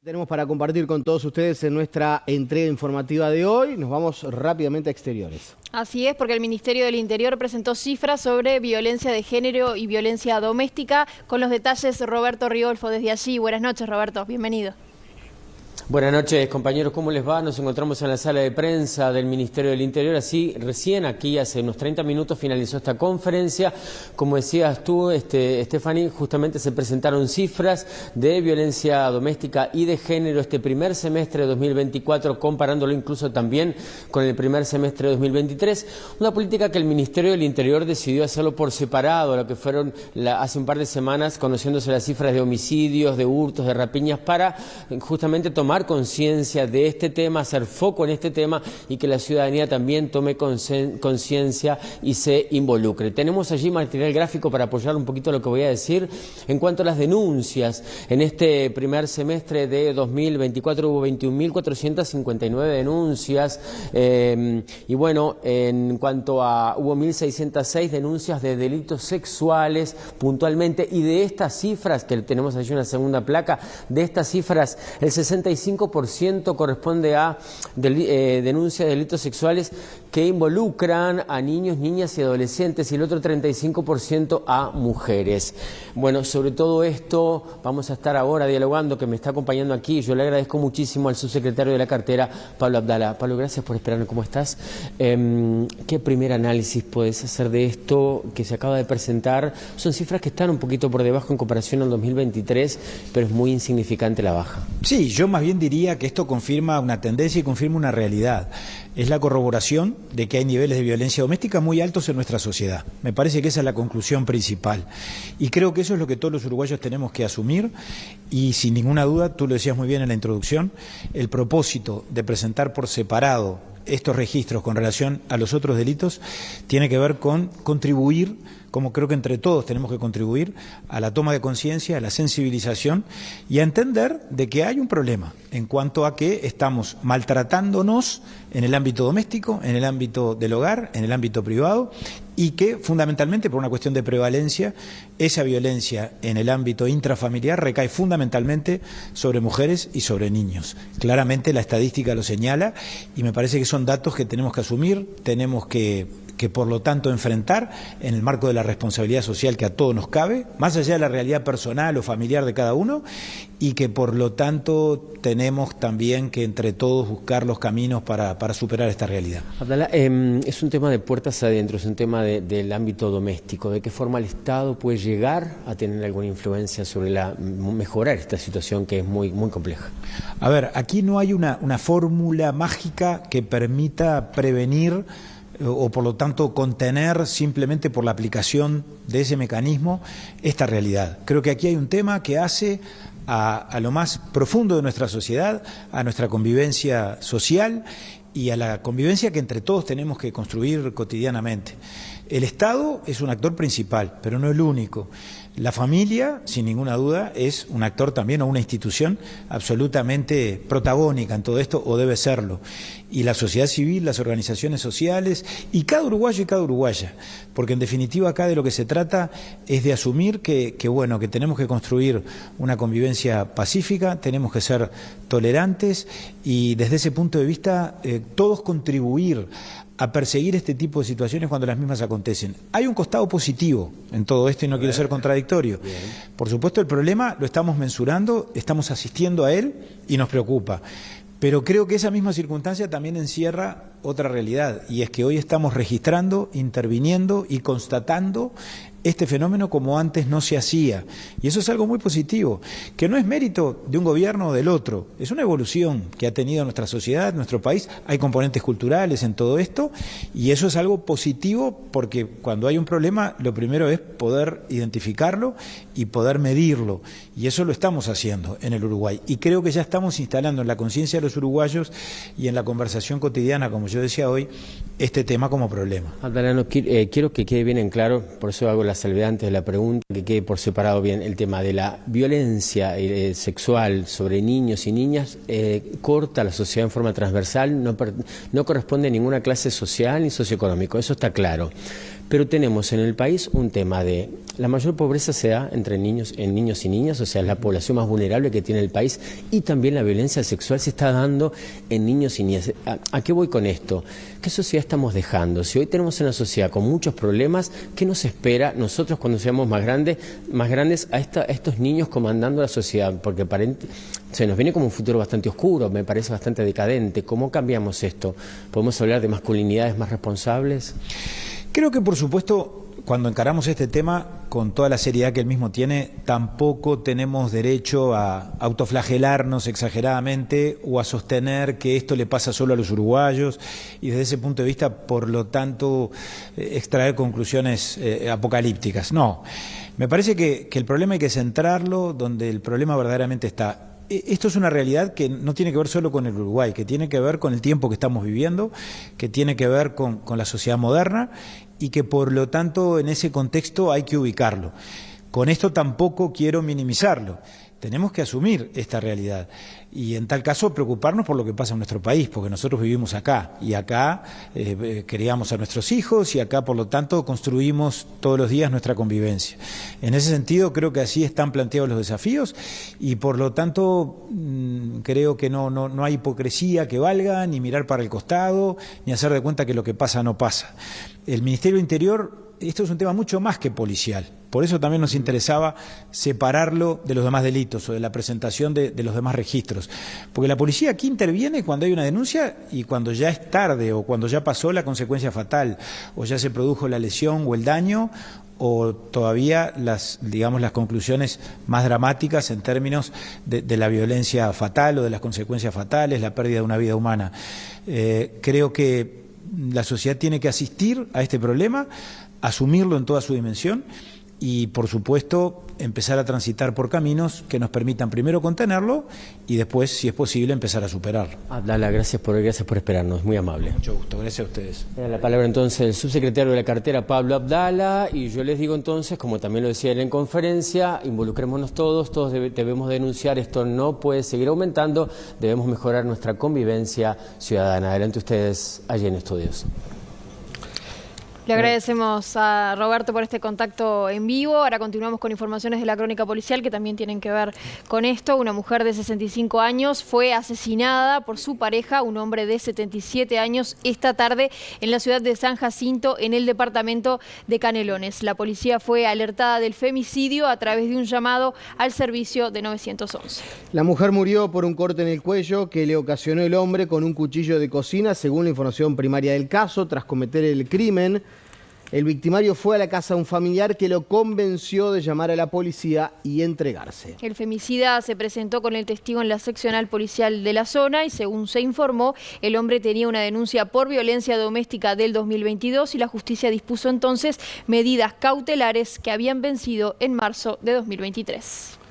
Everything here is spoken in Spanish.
Tenemos para compartir con todos ustedes en nuestra entrega informativa de hoy. Nos vamos rápidamente a exteriores. Así es, porque el Ministerio del Interior presentó cifras sobre violencia de género y violencia doméstica. Con los detalles, Roberto Riolfo desde allí. Buenas noches, Roberto. Bienvenido. Buenas noches, compañeros, ¿cómo les va? Nos encontramos en la sala de prensa del Ministerio del Interior. Así, recién aquí, hace unos 30 minutos, finalizó esta conferencia. Como decías tú, Stephanie, justamente se presentaron cifras de violencia doméstica y de género este primer semestre de 2024, comparándolo incluso también con el primer semestre de 2023. Una política que el Ministerio del Interior decidió hacerlo por separado, lo que fueron hace un par de semanas, conociéndose las cifras de homicidios, de hurtos, de rapiñas, para justamente tomar conciencia de este tema, hacer foco en este tema y que la ciudadanía también tome conciencia y se involucre. Tenemos allí material gráfico para apoyar un poquito lo que voy a decir. En cuanto a las denuncias, en este primer semestre de 2024 hubo 21.459 denuncias y bueno, en cuanto a hubo 1.606 denuncias de delitos sexuales puntualmente, y de estas cifras, que tenemos allí una segunda placa, de estas cifras el 65% corresponde a denuncias de delitos sexuales que involucran a niños, niñas y adolescentes, y el otro 35% a mujeres. Bueno, sobre todo esto vamos a estar ahora dialogando, que me está acompañando aquí. Yo le agradezco muchísimo al subsecretario de la cartera, Pablo Abdala. Pablo, gracias por esperarme. ¿Cómo estás? ¿Qué primer análisis puedes hacer de esto que se acaba de presentar? Son cifras que están un poquito por debajo en comparación al 2023, pero es muy insignificante la baja. Sí, yo más bien diría que esto confirma una tendencia y confirma una realidad. Es la corroboración de que hay niveles de violencia doméstica muy altos en nuestra sociedad. Me parece que esa es la conclusión principal. Y creo que eso es lo que todos los uruguayos tenemos que asumir, y sin ninguna duda, tú lo decías muy bien en la introducción, el propósito de presentar por separado estos registros con relación a los otros delitos tiene que ver con contribuir, como creo que entre todos tenemos que contribuir, a la toma de conciencia, a la sensibilización y a entender de que hay un problema en cuanto a que estamos maltratándonos en el ámbito doméstico, en el ámbito del hogar, en el ámbito privado, y que fundamentalmente por una cuestión de prevalencia, esa violencia en el ámbito intrafamiliar recae fundamentalmente sobre mujeres y sobre niños. Claramente la estadística lo señala, y me parece que son datos que tenemos que asumir, tenemos que por lo tanto enfrentar en el marco de la responsabilidad social que a todos nos cabe, más allá de la realidad personal o familiar de cada uno, y que por lo tanto tenemos también que entre todos buscar los caminos para superar esta realidad. Abdala, es un tema de puertas adentro, es un tema del ámbito doméstico. ¿De qué forma el Estado puede llegar a tener alguna influencia sobre mejorar esta situación que es muy, muy compleja? A ver, aquí no hay una fórmula mágica que permita prevenir o por lo tanto contener simplemente por la aplicación de ese mecanismo esta realidad. Creo que aquí hay un tema que hace a lo más profundo de nuestra sociedad, a nuestra convivencia social y a la convivencia que entre todos tenemos que construir cotidianamente. El Estado es un actor principal, pero no el único. La familia, sin ninguna duda, es un actor también, o una institución absolutamente protagónica en todo esto, o debe serlo. Y la sociedad civil, las organizaciones sociales, y cada uruguayo y cada uruguaya. Porque en definitiva acá de lo que se trata es de asumir que tenemos que construir una convivencia pacífica, tenemos que ser tolerantes, y desde ese punto de vista todos contribuir a perseguir este tipo de situaciones cuando las mismas acontecen. Hay un costado positivo en todo esto y no quiero ser contradictorio. Bien. Por supuesto, el problema lo estamos mensurando, estamos asistiendo a él y nos preocupa. Pero creo que esa misma circunstancia también encierra otra realidad, y es que hoy estamos registrando, interviniendo y constatando este fenómeno como antes no se hacía. Y eso es algo muy positivo, que no es mérito de un gobierno o del otro, es una evolución que ha tenido nuestra sociedad, nuestro país. Hay componentes culturales en todo esto, y eso es algo positivo, porque cuando hay un problema, lo primero es poder identificarlo y poder medirlo. Y eso lo estamos haciendo en el Uruguay. Y creo que ya estamos instalando en la conciencia de los uruguayos y en la conversación cotidiana, como yo decía hoy, este tema como problema. Abdala, quiero que quede bien en claro, por eso hago la salvedad antes de la pregunta, que quede por separado bien el tema de la violencia sexual sobre niños y niñas. Corta la sociedad en forma transversal, no corresponde a ninguna clase social ni socioeconómico, eso está claro. pero tenemos en el país un tema de la mayor pobreza se da entre niños y niñas, o sea, es la población más vulnerable que tiene el país, y también la violencia sexual se está dando en niños y niñas. ¿A qué voy con esto? ¿Qué sociedad estamos dejando? Si hoy tenemos una sociedad con muchos problemas, ¿qué nos espera nosotros cuando seamos más grandes a estos niños comandando la sociedad? Porque se nos viene como un futuro bastante oscuro, me parece bastante decadente. ¿Cómo cambiamos esto? ¿Podemos hablar de masculinidades más responsables? Creo que, por supuesto, cuando encaramos este tema con toda la seriedad que él mismo tiene, tampoco tenemos derecho a autoflagelarnos exageradamente o a sostener que esto le pasa solo a los uruguayos y desde ese punto de vista, por lo tanto, extraer conclusiones apocalípticas. No, me parece que el problema hay que centrarlo donde el problema verdaderamente está. Esto es una realidad que no tiene que ver solo con el Uruguay, que tiene que ver con el tiempo que estamos viviendo, que tiene que ver con la sociedad moderna y que por lo tanto en ese contexto hay que ubicarlo. Con esto tampoco quiero minimizarlo. Tenemos que asumir esta realidad y en tal caso preocuparnos por lo que pasa en nuestro país, porque nosotros vivimos acá y acá criamos a nuestros hijos y acá por lo tanto construimos todos los días nuestra convivencia. En ese sentido creo que así están planteados los desafíos y por lo tanto creo que no hay hipocresía que valga, ni mirar para el costado, ni hacer de cuenta que lo que pasa no pasa. El Ministerio del Interior, esto es un tema mucho más que policial. Por eso también nos interesaba separarlo de los demás delitos o de la presentación de los demás registros. Porque la policía aquí interviene cuando hay una denuncia y cuando ya es tarde o cuando ya pasó la consecuencia fatal o ya se produjo la lesión o el daño o todavía las conclusiones más dramáticas en términos de la violencia fatal o de las consecuencias fatales, la pérdida de una vida humana. Creo que la sociedad tiene que asistir a este problema, asumirlo en toda su dimensión y, por supuesto, empezar a transitar por caminos que nos permitan primero contenerlo y después, si es posible, empezar a superarlo. Abdala, gracias por esperarnos, muy amable. Mucho gusto, gracias a ustedes. La palabra entonces el subsecretario de la cartera, Pablo Abdala, y yo les digo entonces, como también lo decía él en conferencia, involucrémonos todos debemos denunciar, esto no puede seguir aumentando, debemos mejorar nuestra convivencia ciudadana. Adelante ustedes allí en estudios. Le agradecemos a Roberto por este contacto en vivo. Ahora continuamos con informaciones de la crónica policial que también tienen que ver con esto. Una mujer de 65 años fue asesinada por su pareja, un hombre de 77 años, esta tarde en la ciudad de San Jacinto, en el departamento de Canelones. La policía fue alertada del femicidio a través de un llamado al servicio de 911. La mujer murió por un corte en el cuello que le ocasionó el hombre con un cuchillo de cocina, según la información primaria del caso. Tras cometer el crimen, el victimario fue a la casa de un familiar que lo convenció de llamar a la policía y entregarse. El femicida se presentó con el testigo en la seccional policial de la zona y, según se informó, el hombre tenía una denuncia por violencia doméstica del 2022 y la justicia dispuso entonces medidas cautelares que habían vencido en marzo de 2023.